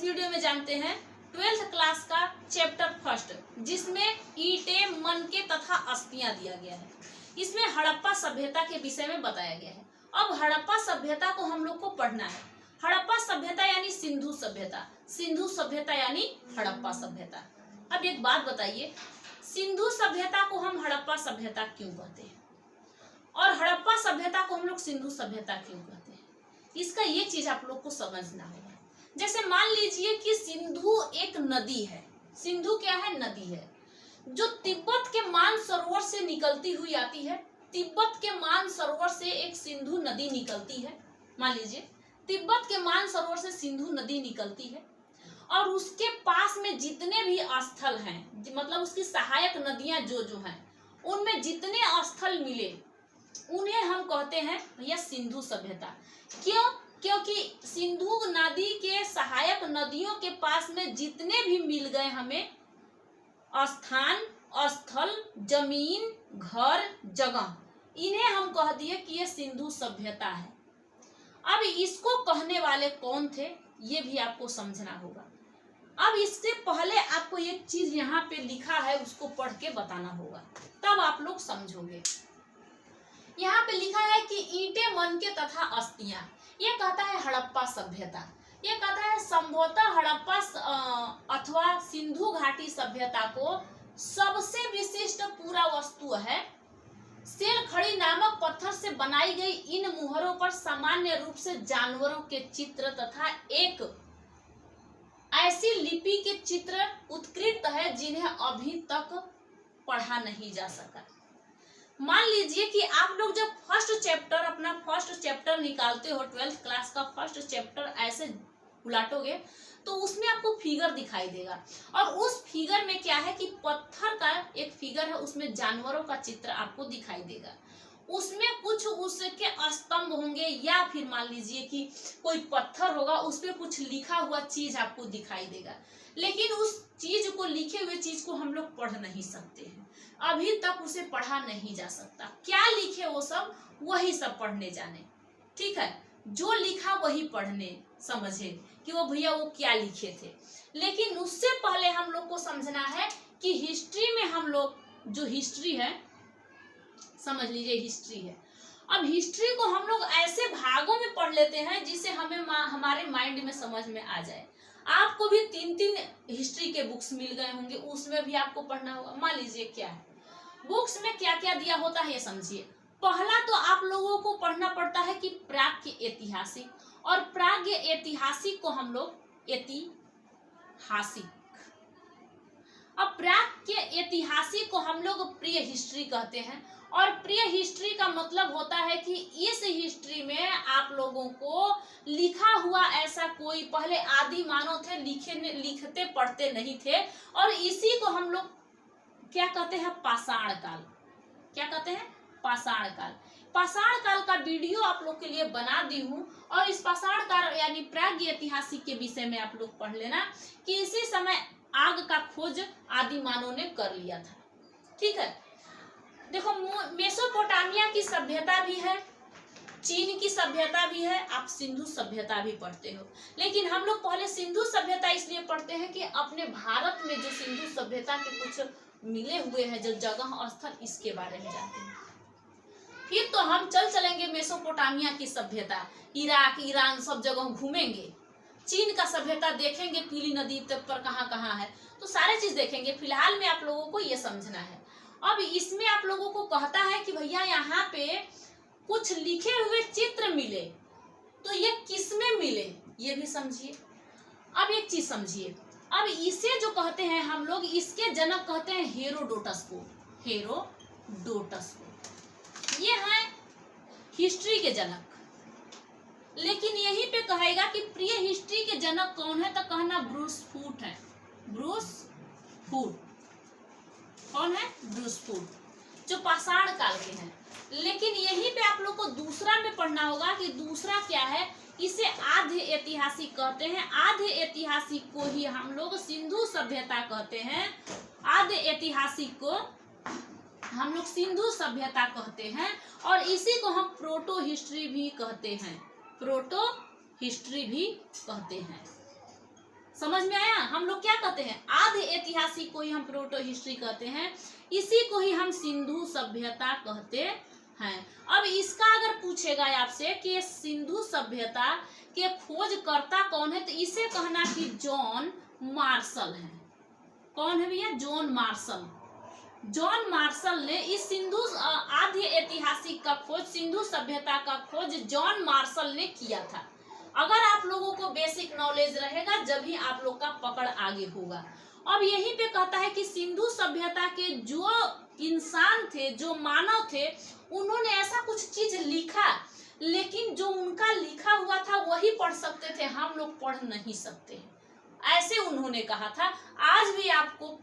Video में जानते हैं 12th क्लास का चैप्टर फर्स्ट, जिसमें ईंटें, मनके तथा अस्थियां दिया गया है। इसमें हड़प्पा सभ्यता के विषय में बताया गया है। अब हड़प्पा सभ्यता को हम लोग को पढ़ना है। हड़प्पा सभ्यता यानी सिंधु सभ्यता, सिंधु सभ्यता यानी हड़प्पा सभ्यता। अब एक बात बताइए, सिंधु सभ्यता को हम हड़प्पा सभ्यता क्यों कहते हैं और हड़प्पा सभ्यता को हम लोग सिंधु सभ्यता क्यों कहते हैं? इसका ये चीज आप लोग को समझना होगा। जैसे मान लीजिए कि सिंधु एक नदी है। सिंधु क्या है? नदी है, जो तिब्बत के मानसरोवर से निकलती हुई आती है। तिब्बत के मानसरोवर से एक सिंधु नदी निकलती है। मान लीजिए तिब्बत के मानसरोवर से सिंधु नदी निकलती है और उसके पास में जितने भी स्थल हैं, मतलब उसकी सहायक नदियां जो हैं, उनमें जितने स्थल मिले उन्हें हम कहते हैं भैया सिंधु सभ्यता। क्यों? क्योंकि सिंधु नदी के सहायक नदियों के पास में जितने भी मिल गए हमें स्थान, स्थल, जमीन, घर, जगह, इन्हें हम कह दिए कि ये सिंधु सभ्यता है। अब इसको कहने वाले कौन थे ये भी आपको समझना होगा। अब इससे पहले आपको एक चीज यहाँ पे लिखा है, उसको पढ़ के बताना होगा, तब आप लोग समझोगे। यहाँ पे लिखा है कि ईंटें, मनके तथा अस्थियां, ये कहता है हड़प्पा सभ्यता। ये कहता है संभवतः हड़प्पा अथवा सिंधु घाटी सभ्यता को सबसे विशिष्ट पूरा वस्तु है सेल खड़ी नामक पत्थर से बनाई गई इन मुहरों पर सामान्य रूप से जानवरों के चित्र तथा एक ऐसी लिपि के चित्र उत्कृष्ट है जिन्हें अभी तक पढ़ा नहीं जा सका। मान लीजिए कि आप लोग जब अपना फर्स्ट चैप्टर निकालते हो, 12th क्लास का फर्स्ट चैप्टर ऐसे उलाटोगे तो उसमें आपको फिगर दिखाई देगा और उस फिगर में क्या है कि पत्थर का एक फिगर है, उसमें जानवरों का चित्र आपको दिखाई देगा। उसमें कुछ उसके स्तंभ होंगे या फिर मान लीजिए कि कोई पत्थर होगा, उस पर कुछ लिखा हुआ चीज आपको दिखाई देगा, लेकिन उस चीज को, लिखे हुए चीज को हम लोग पढ़ नहीं सकते हैं। अभी तक उसे पढ़ा नहीं जा सकता। क्या लिखे वो सब, वही सब पढ़ने जाने, ठीक है? जो लिखा वही पढ़ने, समझे कि वो भैया वो क्या लिखे थे। लेकिन उससे पहले हम लोग को समझना है कि हिस्ट्री में हम लोग, जो हिस्ट्री है, समझ लीजिए हिस्ट्री है। अब हिस्ट्री को हम लोग ऐसे भागों में पढ़ लेते हैं जिसे हमें हमारे माइंड में समझ में आ जाए। आपको भी 3-3 हिस्ट्री के बुक्स मिल गए होंगे, उसमें भी आपको पढ़ना होगा। मान लीजिए क्या है, बुक्स में क्या क्या दिया होता है ये समझिए। पहला तो आप लोगों को पढ़ना पड़ता है कि प्राग ऐतिहासिक, और प्राग ऐतिहासिक को हम लोग ऐतिहासिक, अब प्राग के ऐतिहासिक को हम लोग प्री हिस्ट्री कहते हैं। और प्री हिस्ट्री का मतलब होता है कि इस हिस्ट्री में आप लोगों को लिखा हुआ ऐसा कोई, पहले आदि मानव थे, लिखते पढ़ते नहीं थे, और इसी को हम लोग क्या कहते हैं? पाषाण काल। क्या कहते हैं? पाषाण काल। पाषाण काल का वीडियो आप लोग के लिए बना दी हूँ, और इस पाषाण काल यानी प्राग ऐतिहासिक के विषय में आप लोग पढ़ लेना कि इसी समय आग का खोज आदि मानव ने कर लिया था, ठीक है? देखो, मेसोपोटामिया की सभ्यता भी है, चीन की सभ्यता भी है, आप सिंधु सभ्यता भी पढ़ते हो। लेकिन हम लोग पहले सिंधु सभ्यता इसलिए पढ़ते हैं कि अपने भारत में जो सिंधु सभ्यता के कुछ मिले हुए हैं, जो जगह स्थल, इसके बारे में जानते हैं। फिर तो हम चलेंगे मेसोपोटामिया की सभ्यता, इराक, ईरान, सब जगह घूमेंगे। चीन का सभ्यता देखेंगे, पीली नदी तक पर कहाँ है, तो सारे चीज देखेंगे। फिलहाल में आप लोगों को ये समझना है। अब इसमें आप लोगों को कहता है कि भैया यहाँ पे कुछ लिखे हुए चित्र मिले, तो ये किसमें मिले ये भी समझिए। अब एक चीज समझिए, अब इसे जो कहते हैं हम लोग, इसके जनक कहते हैं हेरोडोटस को। हेरोडोटस को, ये है हिस्ट्री के जनक। लेकिन यहीं पे कहेगा कि प्री हिस्ट्री के जनक कौन है, तो कहना ब्रूस फूट है। ब्रूस फूट कौन है? ब्रूस फूट, जो पाषाण काल के हैं। लेकिन यहीं पे आप लोग को दूसरा में पढ़ना होगा कि दूसरा क्या है, इसे आधे ऐतिहासिक कहते हैं। आधे ऐतिहासिक को ही हम लोग सिंधु सभ्यता कहते हैं। आधे ऐतिहासिक को हम लोग सिंधु सभ्यता कहते हैं, और इसी को हम प्रोटो हिस्ट्री भी कहते हैं। प्रोटो हिस्ट्री भी कहते हैं, समझ में आया? हम लोग क्या कहते हैं, आधे ऐतिहासिक को ही हम प्रोटो हिस्ट्री कहते हैं, इसी को ही हम सिंधु सभ्यता कहते हैं। अब इसका अगर पूछेगा आपसे कि सिंधु सभ्यता के खोजकर्ता कौन है, तो इसे कहना कि जॉन मार्शल है। कौन है भैया? John Marshall. जॉन मार्शल ने इस सिंधु आधे ऐतिहासिक का खोज, सिंधु सभ्यता का खोज जॉन मार्शल ने किया था। अगर आप लोगों को बेसिक नॉलेज रहेगा जब ही आप लोग का पकड़ आगे होगा। अब यहीं पे कहता है कि सिंधु सभ्यता के जो इंसान थे, जो मानव थे, उन्होंने ऐसा कुछ चीज लिखा, लेकिन जो उनका लिखा हुआ था वही पढ़ सकते थे, हम लोग पढ़ नहीं सकते, ऐसे उन्होंने कहा था। आज भी आपको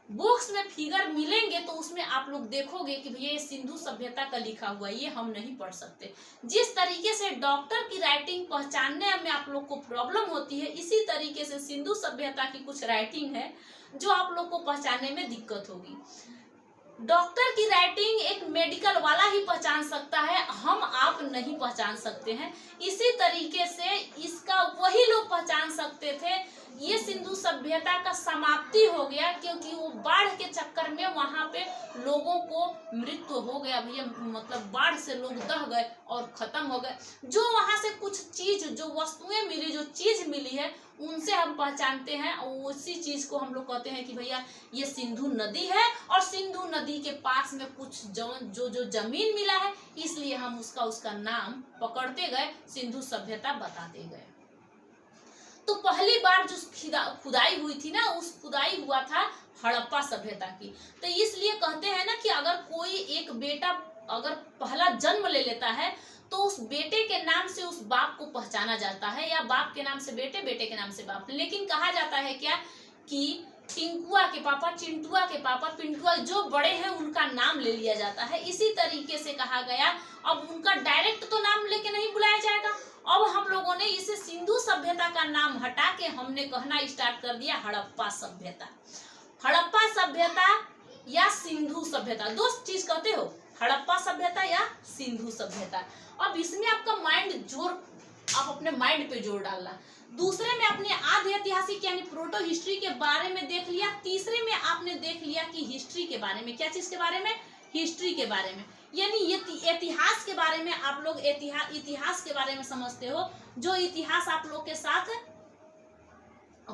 बुक्स में फिगर मिलेंगे तो उसमें आप लोग देखोगे कि भैया ये सिंधु सभ्यता का लिखा हुआ, ये हम नहीं पढ़ सकते। जिस तरीके से डॉक्टर की राइटिंग पहचानने में आप लोग को प्रॉब्लम होती है, इसी तरीके से सिंधु सभ्यता की कुछ राइटिंग है जो आप लोग को पहचानने में दिक्कत होगी। डॉक्टर की राइटिंग एक मेडिकल वाला ही पहचान सकता है, हम आप नहीं पहचान सकते हैं। इसी तरीके से इसका वही लोग पहचान सकते थे। ये सिंधु सभ्यता का समाप्ति हो गया क्योंकि वो बाढ़ के चक्कर में वहां पे लोगों को मृत्यु हो गया भैया, मतलब बाढ़ से लोग दह गए और खत्म हो गए। जो वहां से कुछ चीज, जो वस्तुएं मिली, जो चीज मिली है, उनसे हम पहचानते हैं, और उसी चीज को हम लोग कहते हैं कि भैया ये सिंधु नदी है, और सिंधु नदी के पास में कुछ जो जमीन मिला है, इसलिए हम उसका नाम पकड़ते गए, सिंधु सभ्यता बताते गए। तो पहली बार जो खुदाई हुई थी ना, उस खुदाई हुआ था हड़प्पा सभ्यता की। तो इसलिए कहते हैं ना कि अगर कोई एक बेटा अगर पहला जन्म ले लेता है तो उस बेटे के नाम से उस बाप को पहचाना जाता है, या बाप के नाम से बेटे, बेटे के नाम से बाप। लेकिन कहा जाता है क्या कि टिंकुआ के पापा, चिंटुआ के पापा, पिंटुआ, जो बड़े हैं उनका नाम ले लिया जाता है। इसी तरीके से कहा गया। अब उनका डायरेक्ट तो नाम लेके नहीं बुलाया जाएगा। अब हम लोगों ने इसे सिंधु सभ्यता का नाम हटा के हमने कहना स्टार्ट कर दिया हड़प्पा सभ्यता। हड़प्पा सभ्यता या सिंधु सभ्यता, दो चीज कहते हो, हड़प्पा सभ्यता या सिंधु सभ्यता। अब इसमें आपका माइंड जोर, आप अपने माइंड पे जोर डालना। दूसरे में आपने आधे ऐतिहासिक यानी प्रोटो हिस्ट्री के बारे में देख लिया। तीसरे में आपने देख लिया कि हिस्ट्री के बारे में, क्या चीज के बारे में, हिस्ट्री के बारे में, यानी ये इतिहास के बारे में आप लोग इतिहास के बारे में समझते हो, जो इतिहास आप लोग के साथ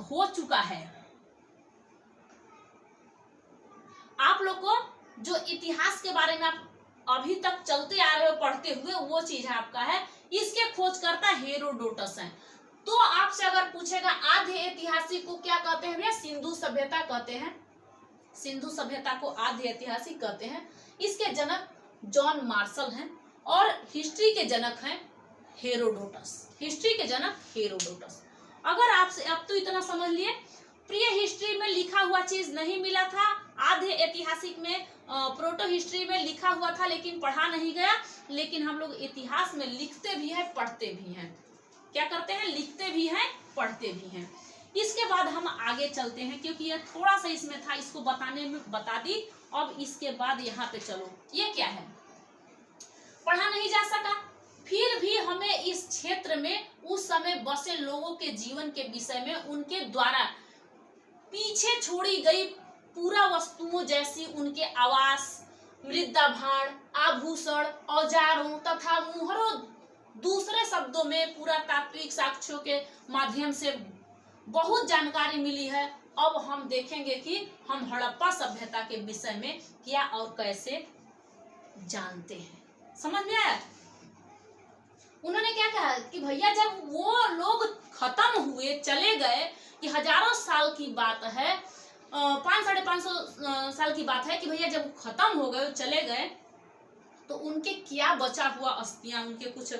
हो चुका है। आप लोग को जो इतिहास के बारे में आप अभी तक चलते आ रहे हो पढ़ते हुए, वो चीज आपका है। इसके खोजकर्ता हेरोडोटस हैं। तो आपसे अगर पूछेगा आधे ऐतिहासिक को क्या कहते हैं भैया, सिंधु सभ्यता कहते हैं। सिंधु सभ्यता को आधे ऐतिहासिक कहते हैं। इसके जनक जॉन मार्शल हैं और हिस्ट्री के जनक हैं हेरोडोटस। हिस्ट्री के जनक हेरोडोटस। अगर आपसे अब तो इतना समझ लिए, प्री हिस्ट्री में लिखा हुआ चीज नहीं मिला था, आधे ऐतिहासिक में प्रोटो हिस्ट्री में लिखा हुआ था लेकिन पढ़ा नहीं गया। लेकिन हम लोग इतिहास में लिखते भी हैं, पढ़ते भी हैं। क्या करते हैं, लिखते भी हैं, पढ़ते भी हैं। इसके बाद हम आगे चलते हैं, क्योंकि ये थोड़ा सा इसमें था, इसको बताने में बता दी। अब इसके बाद यहाँ पे चलो, ये क्या है, पढ़ा नहीं जा सका, फिर भी हमें इस क्षेत्र में उस समय बसे लोगों के जीवन के विषय में, उनके द्वारा पीछे छोड़ी गई पूरा वस्तुओं जैसी उनके आवास, मृदा भांड, आभूषण, औजारों तथा मुहरों, दूसरे शब्दों में पूरा तात्विक साक्ष्यों के माध्यम से बहुत जानकारी मिली है। अब हम देखेंगे कि हम हड़प्पा सभ्यता के विषय में क्या और कैसे जानते हैं। समझ में आया? उन्होंने क्या कहा कि भैया जब वो लोग खत्म हुए, चले गए, कि हजारों साल की बात है, 500-550 साल की बात है, कि भैया जब खत्म हो गए, चले गए, तो उनके क्या बचा हुआ अस्थियां, उनके कुछ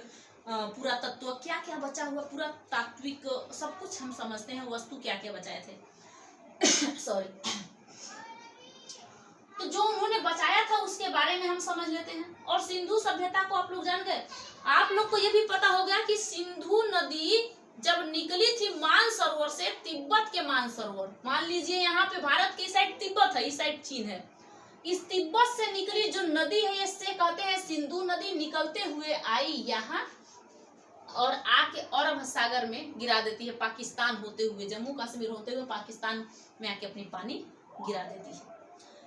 पूरा तत्व क्या क्या बचा हुआ, पूरा तात्विक सब कुछ हम समझते हैं, वस्तु क्या क्या बचाए थे सॉरी। तो जो उन्होंने बचाया था उसके बारे में हम समझ लेते हैं। और सिंधु सभ्यता को आप लोग जान गए। आप लोग को यह भी पता हो गया कि सिंधु नदी जब निकली थी मानसरोवर से, तिब्बत के मानसरोवर, मान लीजिए यहाँ पे भारत की साइड तिब्बत है, इस साइड चीन है, इस तिब्बत से निकली जो नदी है, इससे कहते हैं सिंधु नदी। निकलते हुए आई यहाँ और आके अरब सागर में गिरा देती है, पाकिस्तान होते हुए, जम्मू कश्मीर होते हुए पाकिस्तान में आके अपनी पानी गिरा देती है।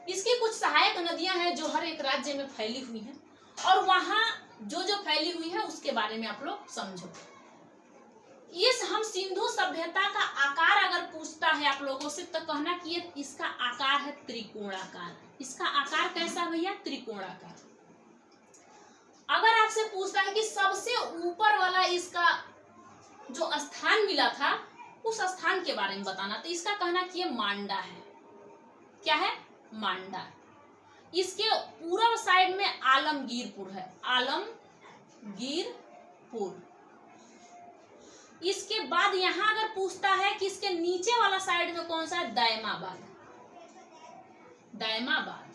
इसकी कुछ सहायक नदियां हैं जो हर एक राज्य में फैली हुई हैं, और वहां जो जो फैली हुई है उसके बारे में आप लोग समझो। इस हम सिंधु सभ्यता का आकार अगर पूछता है आप लोगों से तो कहना कि ये इसका आकार है त्रिकोणाकार। इसका आकार कैसा भैया? त्रिकोणाकार। अगर आपसे पूछता है कि सबसे ऊपर वाला इसका जो स्थान मिला था उस स्थान के बारे में बताना, तो इसका कहना कि ये मांडा है। क्या है? मांडा। इसके पूर्व साइड में आलमगीरपुर है, आलमगीरपुर। इसके बाद यहां अगर पूछता है कि इसके नीचे वाला साइड में कौन सा है? दायमाबाद, दायमाबाद।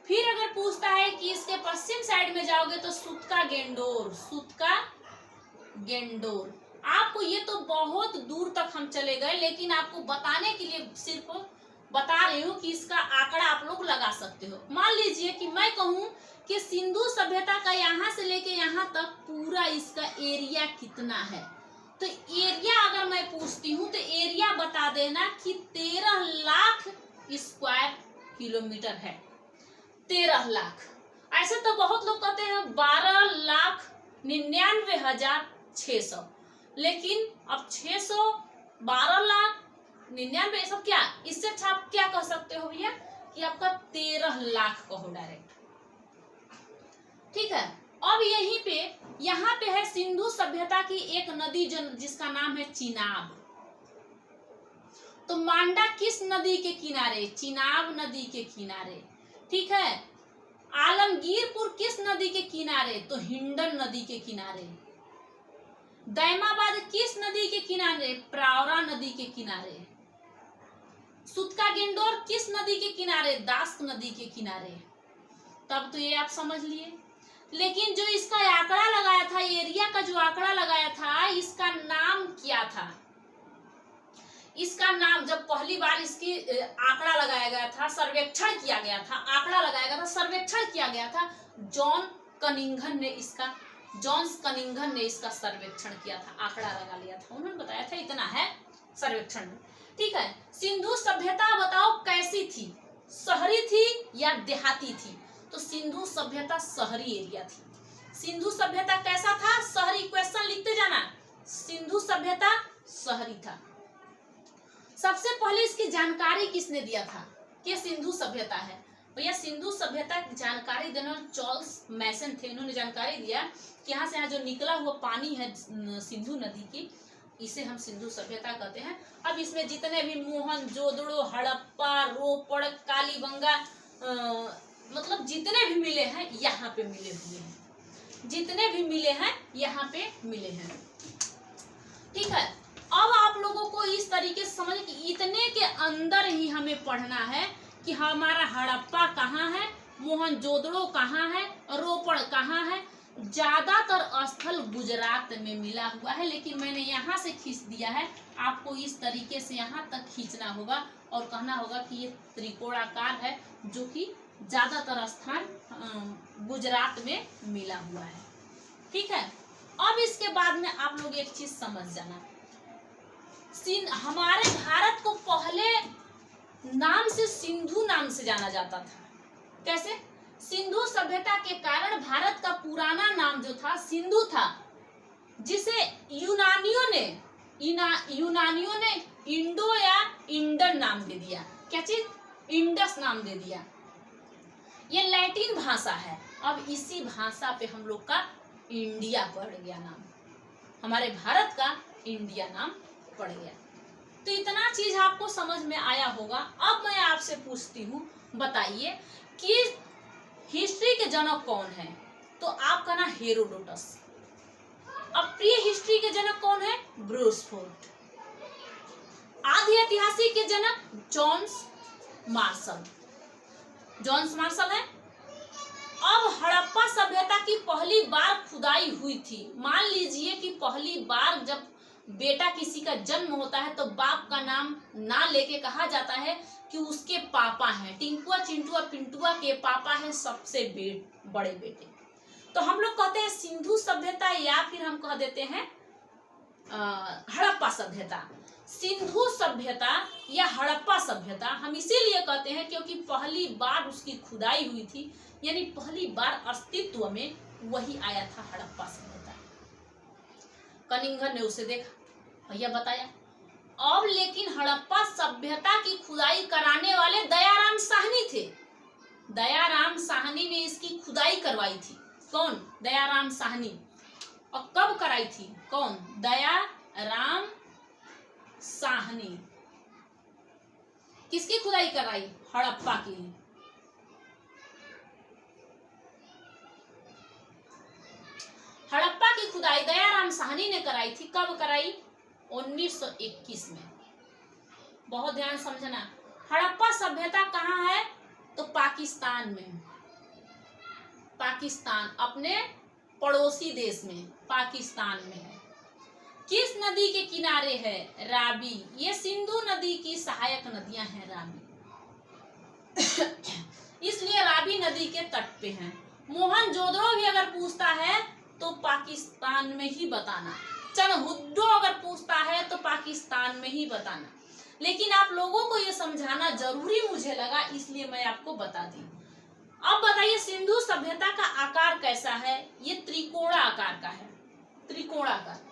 फिर अगर पूछता है कि इसके पश्चिम साइड में जाओगे तो सुतका गेंडोर, सुतका गेंडोर। आपको ये तो बहुत दूर तक हम चले गए, लेकिन आपको बताने के लिए सिर्फ बता रही हूँ कि इसका आंकड़ा आप लोग लगा सकते हो। मान लीजिए कि मैं कहूँ कि सिंधु सभ्यता का यहाँ से लेके यहाँ तक पूरा इसका एरिया कितना है, तो एरिया अगर मैं पूछती हूँ तो एरिया बता देना कि 13 लाख स्क्वायर किलोमीटर है। 13 लाख। ऐसे तो बहुत लोग कहते हैं 12,99,600, लेकिन अब 600, 12,99,000 सब क्या, इससे अच्छा आप क्या कह सकते हो भैया कि आपका 13 लाख कहो डायरेक्ट। ठीक है। अब यहीं पे यहाँ पे है सिंधु सभ्यता की एक नदी जिसका नाम है चिनाब। तो मांडा किस नदी के किनारे? चिनाब नदी के किनारे। ठीक है। आलमगीरपुर किस नदी के किनारे? तो हिंडन नदी के किनारे। दैमाबाद किस नदी के किनारे? प्रावरा नदी के किनारे। सुतका गेंडोर किस नदी के किनारे? दास्क नदी के किनारे। तब तो ये आप समझ लिए। लेकिन जो इसका आंकड़ा लगाया था, एरिया का जो आंकड़ा लगाया था, इसका नाम क्या था? इसका नाम जब पहली बार इसकी आंकड़ा लगाया गया था, सर्वेक्षण किया गया था, आंकड़ा लगाया गया था, सर्वेक्षण किया गया था, जॉन कनिंघन ने इसका सर्वेक्षण किया था, आंकड़ा लगा लिया था। उन्होंने बताया था इतना है सर्वेक्षण में। ठीक है। सिंधु सभ्यता बताओ कैसी थी? शहरी थी या देहाती थी? तो सिंधु सभ्यता शहरी एरिया थी। सिंधु सभ्यता कैसा था? शहरी। क्वेश्चन लिखते जाना। सिंधु सभ्यता शहरी था। सबसे पहले इसकी जानकारी किसने दिया था कि सिंधु सभ्यता है? भैया सिंधु सभ्यता की जानकारी देने वाले चार्ल्स मैसन थे। इन्होंने जानकारी दिया कि यहाँ से यहाँ जो निकला हुआ पानी है सिंधु नदी की, इसे हम सिंधु सभ्यता कहते हैं। अब इसमें जितने भी मोहनजोदड़ो, हड़प्पा, रोपड़, कालीबंगा, मतलब जितने भी मिले हैं यहाँ पे मिले हुए हैं, जितने भी मिले हैं यहाँ पे मिले हैं। ठीक है। अब आप लोगों को इस तरीके से समझ कि इतने के अंदर ही हमें पढ़ना है कि हमारा हड़प्पा कहाँ है, मोहनजोदड़ो कहाँ है, रोपड़ कहाँ है। ज्यादातर स्थल गुजरात में मिला हुआ है, लेकिन मैंने यहाँ से खींच दिया है। आपको इस तरीके से यहाँ तक खींचना होगा और कहना होगा कि ये त्रिकोणाकार है, जो कि ज्यादातर स्थान गुजरात में मिला हुआ है। ठीक है। अब इसके बाद में आप लोग एक चीज समझ जाना, हमारे भारत को पहले नाम से सिंधु नाम से जाना जाता था। कैसे? सिंधु सभ्यता के कारण भारत का पुराना नाम जो था सिंधु था, जिसे यूनानियों ने इंडो या इंडन नाम दे दिया। क्या चीज? इंडस नाम दे दिया। ये लैटिन भाषा है। अब इसी भाषा पे हम लोग का इंडिया पड़ गया नाम, हमारे भारत का इंडिया नाम पड़ गया। तो इतना चीज आपको समझ में आया होगा। अब मैं आपसे पूछती हूँ, बताइए कि हिस्ट्री के जनक कौन है? तो आपका ना हेरोडोटस। अब प्री हिस्ट्री के जनक कौन है? ब्रूसफोर्ड। आधि ऐतिहासिक के जनक जॉन्स मार्शल है। अब हड़प्पा सभ्यता की पहली बार खुदाई हुई थी। मान लीजिए कि पहली बार जब बेटा किसी का जन्म होता है तो बाप का नाम ना लेके कहा जाता है कि उसके पापा हैं। टिंकुआ, चिंटुआ, पिंटुआ के पापा है सबसे बड़े बेटे। तो हम लोग कहते हैं सिंधु सभ्यता या फिर हम कह देते हैं हड़प्पा सभ्यता। सिंधु सभ्यता या हड़प्पा सभ्यता हम इसीलिए कहते हैं क्योंकि पहली बार उसकी खुदाई हुई थी, यानी पहली बार अस्तित्व में वही आया था हड़प्पा सभ्यता। कनिंघन ने उसे देखा, भैया बताया। अब लेकिन हड़प्पा सभ्यता की खुदाई कराने वाले दयाराम साहनी थे। दयाराम साहनी ने इसकी खुदाई करवाई थी। कौन? दयाराम साहनी। और कब कराई थी? कौन? दयाराम साहनी। किसकी खुदाई कराई? हड़प्पा की। हड़प्पा की खुदाई दयाराम साहनी ने कराई थी। कब कराई? 1921 में। बहुत ध्यान समझना। हड़प्पा सभ्यता कहाँ है? तो पाकिस्तान में। पाकिस्तान, अपने पड़ोसी देश में, पाकिस्तान में है। किस नदी के किनारे है? रावी। ये सिंधु नदी की सहायक नदियां हैं रावी, इसलिए रावी नदी के तट पे हैं। मोहनजोदड़ो भी अगर पूछता है तो पाकिस्तान में ही बताना। चनहुद्दो अगर पूछता है तो पाकिस्तान में ही बताना। लेकिन आप लोगों को ये समझाना जरूरी मुझे लगा, इसलिए मैं आपको बता दी। अब बताइए सिंधु सभ्यता का आकार कैसा है? ये त्रिकोणा आकार का है। त्रिकोणाकार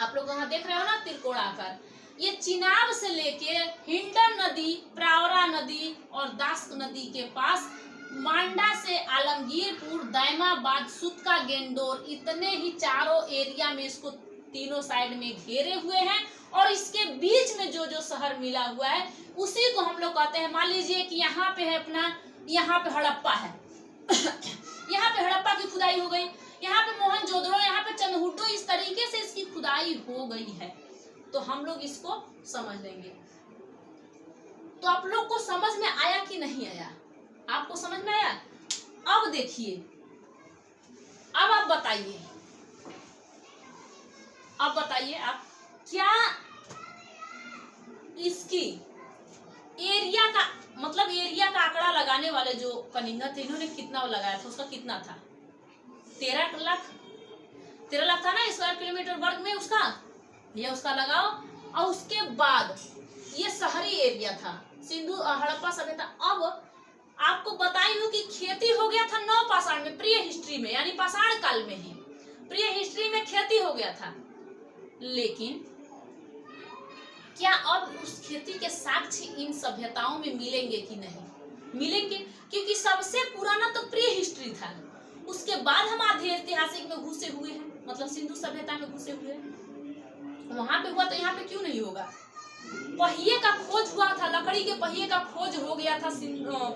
आप लोग वहां देख रहे हो ना, त्रिकोणाकार। ये चिनाब से लेके हिंडन नदी, प्रावरा नदी और दास्क नदी के पास मांडा से आलमगीरपुर, दैमाबाद, सुतका, गेंडोर, इतने ही चारों एरिया में इसको तीनों साइड में घेरे हुए हैं। और इसके बीच में जो जो शहर मिला हुआ है उसी को हम लोग कहते हैं। मान लीजिए कि यहाँ पे है अपना, यहाँ पे हड़प्पा है यहाँ पे हड़प्पा की खुदाई हो गई, यहाँ पे मोहनजोदड़ो, यहाँ पे चनहुड्डो, इस तरीके से इसकी खुदाई हो गई है। तो हम लोग इसको समझ लेंगे। तो आप लोग को समझ में आया कि नहीं आया? आपको समझ में आया? अब देखिए, अब आप बताइए, अब बताइए आप क्या इसकी एरिया का मतलब एरिया का आंकड़ा लगाने वाले जो कनिंघन थे, इन्होंने कितना लगाया था? उसका कितना था? 13 लाख था ना स्क्वायर किलोमीटर वर्ग में उसका। ये उसका लगाओ। और उसके बाद ये शहरी एरिया था सिंधु हड़प्पा सभ्यता। अब आपको बताई हूँ कि खेती हो गया था नवपाषाण में, प्री हिस्ट्री में, यानी पाषाण काल में ही प्री हिस्ट्री में खेती हो गया था। लेकिन क्या अब उस खेती के साक्ष्य इन सभ्यताओं में मिलेंगे कि नहीं? मिलेंगे, क्योंकि सबसे पुराना तो प्री हिस्ट्री था। उसके बाद हम आधे ऐतिहासिक में घुसे हुए हैं, मतलब सिंधु सभ्यता में घुसे हुए हैं। वहां पे हुआ तो यहाँ पे क्यों नहीं होगा? पहिए का खोज हुआ था, लकड़ी के पहिए का खोज हो गया था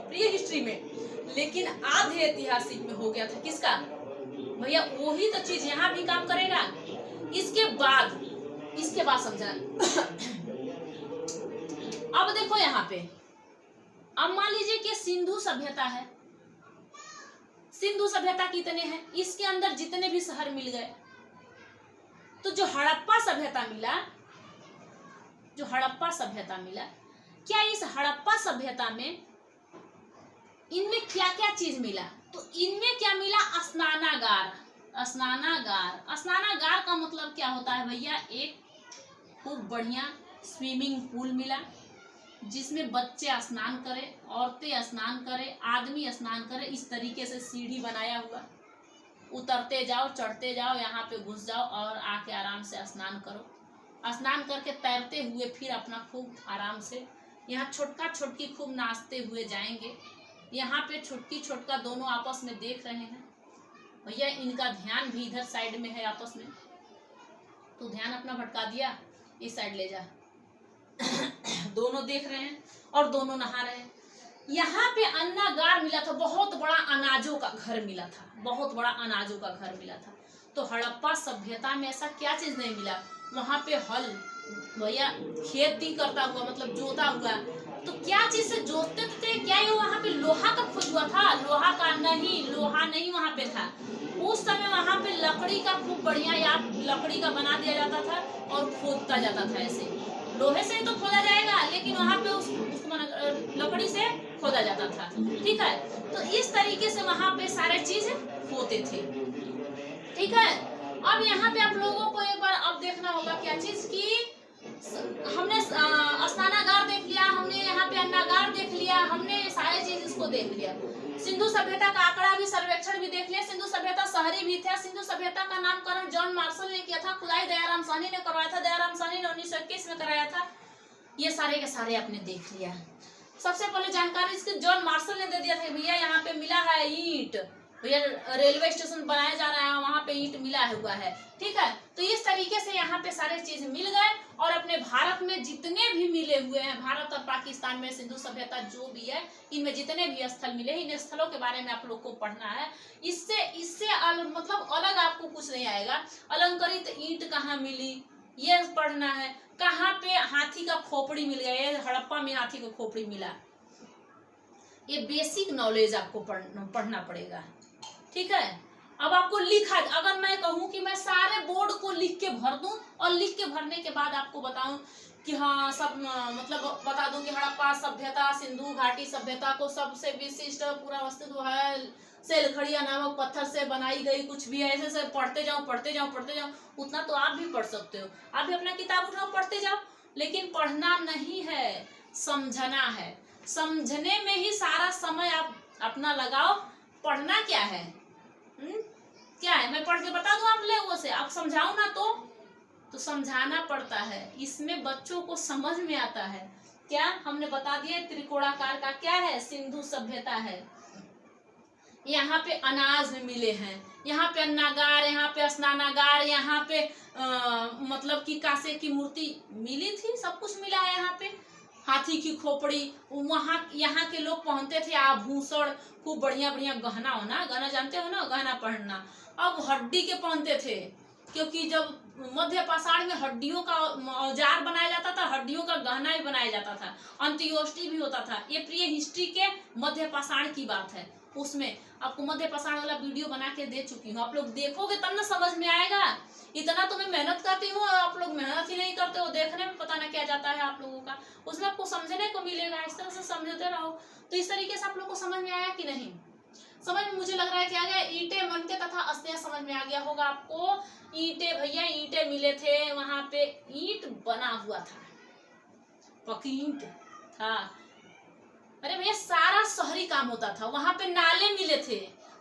प्री हिस्ट्री में, लेकिन आधे ऐतिहासिक में हो गया था। किसका? भैया वही तो चीज यहाँ भी काम करेगा। इसके बाद समझना। अब देखो यहाँ पे, अब मान लीजिए कि सिंधु सभ्यता है। सिंधु सभ्यता कितने हैं? इसके अंदर जितने भी शहर मिल गए, तो जो हड़प्पा सभ्यता मिला, जो हड़प्पा सभ्यता मिला, क्या इस हड़प्पा सभ्यता में इनमें क्या क्या चीज मिला? तो इनमें क्या मिला? स्नानागार। स्नानागार, स्नानागार का मतलब क्या होता है भैया? एक खूब बढ़िया स्विमिंग पूल मिला जिसमें बच्चे स्नान करें, औरतें स्नान करें, आदमी स्नान करें। इस तरीके से सीढ़ी बनाया हुआ, उतरते जाओ, चढ़ते जाओ, यहाँ पे घुस जाओ और आके आराम से स्नान करो। स्नान करके तैरते हुए फिर अपना खूब आराम से, यहाँ छोटका छोटकी खूब नाचते हुए जाएंगे। यहाँ पे छुटकी छोटका दोनों आपस में देख रहे हैं। भैया इनका ध्यान भी इधर साइड में है आपस में, तो ध्यान अपना भटका दिया, इस साइड ले जा। दोनों देख रहे हैं और दोनों नहा रहे हैं। यहाँ पे अन्नागार मिला था, बहुत बड़ा अनाजों का घर मिला था, बहुत बड़ा अनाजों का घर मिला था। तो हड़प्पा सभ्यता में ऐसा क्या चीज नहीं मिला? वहां पे हल, भैया खेती करता हुआ, मतलब जोता हुआ। तो क्या चीज से जोतते थे? क्या ये वहां पे लोहा का खोज हुआ था? लोहा का नहीं, लोहा नहीं वहां पे था। उस समय वहां पे लकड़ी का खूब बढ़िया, या लकड़ी का बना दिया जाता था और खोदता जाता था। ऐसे लोहे से तो खोदा जाएगा, लेकिन वहाँ पे उसको लकड़ी से खोदा जाता था। ठीक है, तो इस तरीके से वहाँ पे सारे चीज होते थे। ठीक है, अब यहाँ पे आप लोगों को एक बार अब देखना होगा क्या चीज की हमने स्नानागार देख लिया, हमने यहाँ पे अन्नागार देख लिया, हमने सारे चीज इसको देख लिया। सिंधु सभ्यता का आंकड़ा भी सर्वेक्षण भी देख लिया। सिंधु सभ्यता शहरी भी था। सिंधु सभ्यता का नामकरण जॉन मार्शल ने किया था। खुदाई दयाराम साहनी ने करवाया था। दयाराम साहनी ने 1921 में कराया था। ये सारे के सारे आपने देख लिया। सबसे पहले जानकारी इसकी जॉन मार्शल ने दे दिया था, भैया यहाँ पे मिला है ईंट, भैया रेलवे स्टेशन बनाया जा रहा है, वहां पे ईंट मिला हुआ है। ठीक है, तो इस तरीके से यहाँ पे सारे चीज मिल गए और अपने भारत में जितने भी मिले हुए हैं, भारत और पाकिस्तान में सिंधु सभ्यता जो भी है, इनमें जितने भी स्थल मिले, इन स्थलों के बारे में आप लोग को पढ़ना है। इससे मतलब अलग आपको कुछ नहीं आएगा। अलंकृत ईंट कहाँ मिली ये पढ़ना है। कहाँ पे हाथी का खोपड़ी मिल गया, ये हड़प्पा में हाथी का खोपड़ी मिला। ये बेसिक नॉलेज आपको पढ़ना पड़ेगा। ठीक है, अब आपको लिखा, अगर मैं कहूँ कि मैं सारे बोर्ड को लिख के भर दूं और लिख के भरने के बाद आपको बताऊं कि हाँ सब मतलब बता दूं कि हड़प्पा सभ्यता सिंधु घाटी सभ्यता को सबसे विशिष्ट पूरा वस्तु है सेलखड़िया नामक पत्थर से बनाई गई, कुछ भी ऐसे से पढ़ते जाओ पढ़ते जाओ पढ़ते जाओ, उतना तो आप भी पढ़ सकते हो। आप भी अपना किताब उठाओ पढ़ते जाओ, लेकिन पढ़ना नहीं है, समझना है। समझने में ही सारा समय आप अपना लगाओ। पढ़ना क्या है? क्या है? मैं पढ़ के बता दूं आप लोगों से, आप समझाओ ना तो समझाना पड़ता है। इसमें बच्चों को समझ में आता है। क्या हमने बता दिया त्रिकोणाकार का क्या है? सिंधु सभ्यता है। यहाँ पे अनाज मिले हैं, यहाँ पे अन्नागार, यहाँ पे स्नानागार, यहाँ पे मतलब कि कांसे की मूर्ति मिली थी, सब कुछ मिला है। यहाँ पे हाथी की खोपड़ी, वहाँ यहाँ के लोग पहनते थे आभूषण, खूब बढ़िया बढ़िया गहना होना, गहना जानते हो ना, गहना पहनना। अब हड्डी के पहनते थे, क्योंकि जब मध्य पाषाण में हड्डियों का औजार बनाया जाता था, हड्डियों का गहना भी बनाया जाता था, अंत्योष्टि भी होता था। ये प्रिय हिस्ट्री के मध्य पाषाण की बात है। उसमें आपको मध्य पाषाण वाला वीडियो बना के दे चुकी हूँ, आप लोग देखोगे तब ना समझ में आएगा। इतना तो मैं मेहनत करती हूँ और आप लोग मेहनत ही नहीं करते हो, देखने में पता ना क्या जाता है आप लोगों का, उसमें आपको समझने को मिलेगा। इस तरह से समझते रहो तो इस तरीके से आप लोग को समझ में आया कि नहीं? समझ में मुझे लग रहा है कि आ गया। ईंटें मनके तथा अस्थियां समझ में आ गया होगा आपको। ईंटें भैया ईंटें मिले थे, वहां पे ईंट बना हुआ था, पकी ईंट था। अरे भैया सारा शहरी काम होता था। वहां पे नाले मिले थे,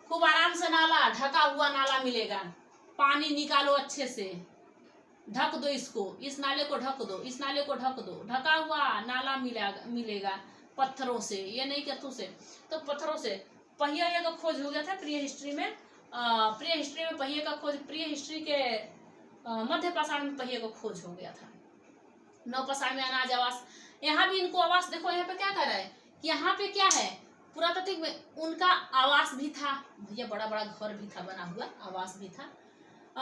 खूब आराम से नाला, ढका हुआ नाला मिलेगा। पानी निकालो अच्छे से, ढक दो इसको, इस नाले को ढक दो, इस नाले को ढक दो, ढका हुआ नाला मिलेगा पत्थरों से, ये नहीं कहतू से, तो पत्थरों से। पहिया का खोज हो गया था प्रिय हिस्ट्री में। प्रिय हिस्ट्री में पहिए का खोज, प्रिय हिस्ट्री के मध्य पाषाण में पहिए का खोज हो गया था। नव पाषाण में अनाज आवास, यहाँ भी इनको आवास देखो, यहाँ पे क्या कर रहा है, यहाँ पे क्या है, पुरातात्विक में उनका आवास भी था भैया, बड़ा बड़ा घर भी था बना हुआ, आवास भी था।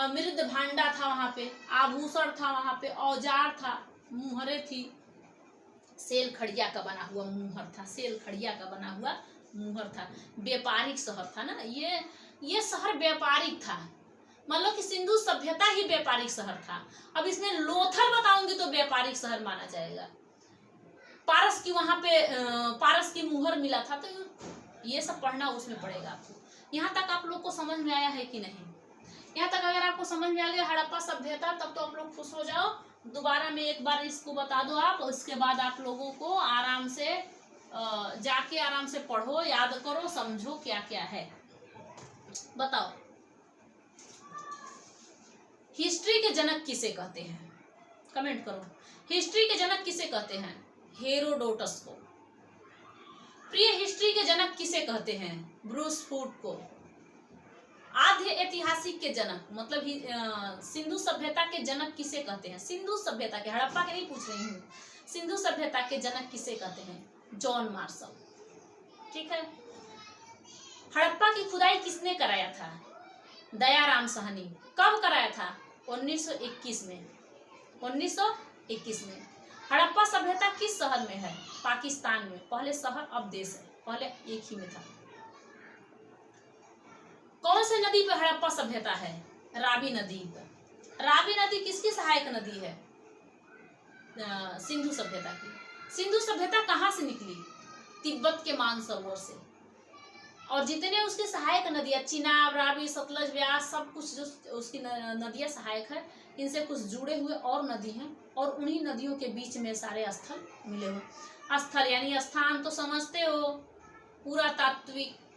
मृद भांडा था वहां पे, आभूषण था वहां पे, औजार था, मुहरे थी, सेल खड़िया का बना हुआ मुहर था, सेल खड़िया का बना हुआ मुहर था। व्यापारिक शहर था ना ये शहर व्यापारिक था। मान लो कि सिंधु सभ्यता ही व्यापारिक शहर था। अब इसमें लोथल बताऊंगी तो व्यापारिक शहर माना जाएगा। पारस की वहां पे पारस की मुहर मिला था, तो ये सब पढ़ना उसमें पड़ेगा आपको। यहाँ तक आप लोग को समझ में आया है कि नहीं? यहाँ तक अगर आपको समझ में आ गया हड़प्पा सभ्यता, तब तो आप लोग खुश हो जाओ। दोबारा में एक बार इसको बता दो आप, उसके बाद आप लोगों को आराम से जाके आराम से पढ़ो, याद करो, समझो क्या क्या है। बताओ, हिस्ट्री के जनक किसे कहते हैं? कमेंट करो, हिस्ट्री के जनक किसे कहते हैं? हेरोडोटस को। प्रिय हिस्ट्री के जनक किसे कहते हैं? ब्रूस फूड को। आद्य ऐतिहासिक के जनक मतलब सिंधु सभ्यता के जनक किसे कहते हैं? सिंधु सभ्यता के, हड़प्पा के नहीं पूछ रही हूँ, सिंधु सभ्यता के जनक किसे कहते हैं? John Marshall. ठीक है। हड़प्पा की खुदाई किसने कराया था? दयाराम साहनी। कब कराया था? 1921 में। 1921 में। हड़प्पा सभ्यता किस शहर में है? पाकिस्तान में। पहले शहर अब देश है, पहले एक ही में था। कौन से नदी पर हड़प्पा सभ्यता है? रावी नदी पर। रावी नदी किसकी सहायक नदी है? सिंधु सभ्यता की। सिंधु सभ्यता कहाँ से निकली? तिब्बत के मानसरोवर से। और जितने उसके सहायक नदियां, चिनाब, रावी, सतलज, ब्यास, सब कुछ जो उसकी नदियां सहायक है, इनसे कुछ जुड़े हुए और नदी हैं, और उन्हीं नदियों के बीच में सारे स्थल मिले हुए। स्थल यानी स्थान तो समझते हो,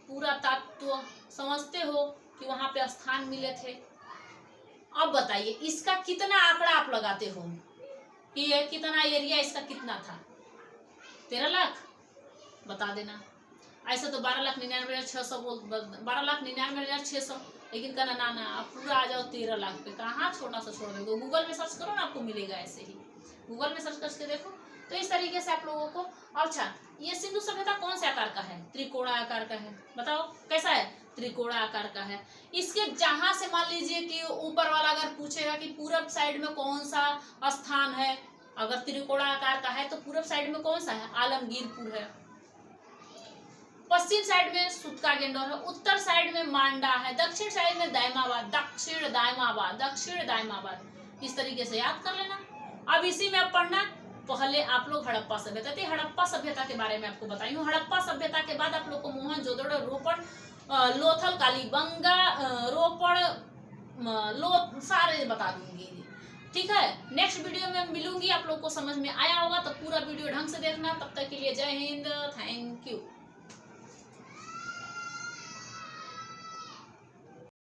पुरातात्व समझते हो कि वहां पे स्थान मिले थे। अब बताइए इसका कितना आंकड़ा आप लगाते हो कि ये कितना एरिया, इसका कितना था? 13 लाख बता देना। ऐसा तो 12,99,600 बोल, 12,99,600, लेकिन कहना ना ना आप पूरा आ जाओ 13 लाख पे। कहाँ छोटा सा छोड़ दो, गूगल में सर्च करो ना, आपको मिलेगा ऐसे ही। गूगल में सर्च करके देखो। तो इस तरीके से आप लोगों को। अच्छा, ये सिंधु सभ्यता कौन से आकार का है? त्रिकोणा आकार का है। बताओ कैसा है? त्रिकोणा आकार का है। इसके जहां से मान लीजिए कि ऊपर वाला अगर पूछेगा कि पूरब साइड में कौन सा स्थान है, अगर त्रिकोणा आकार का है तो पूरब साइड में कौन सा है? आलमगीरपुर है। पश्चिम साइड में सूतकागेंडोर है। उत्तर साइड में मांडा है। दक्षिण साइड में दायमाबाद, दक्षिण दायमाबाद। इस तरीके से याद कर लेना। अब इसी में अब पढ़ना, पहले आप लोग हड़प्पा सभ्यता थी। हड़प्पा सभ्यता के बारे में आपको बताई हूँ। हड़प्पा सभ्यता के बाद आप लोग को मोहनजोदड़ो, रोपड़, लोथल, कालीबंगा, रोपड़, सारे बता दूंगी। ठीक है, नेक्स्ट वीडियो में मिलूंगी। आप लोग को समझ में आया होगा तो पूरा वीडियो ढंग से देखना। तब तक के लिए जय हिंद, थैंक यू।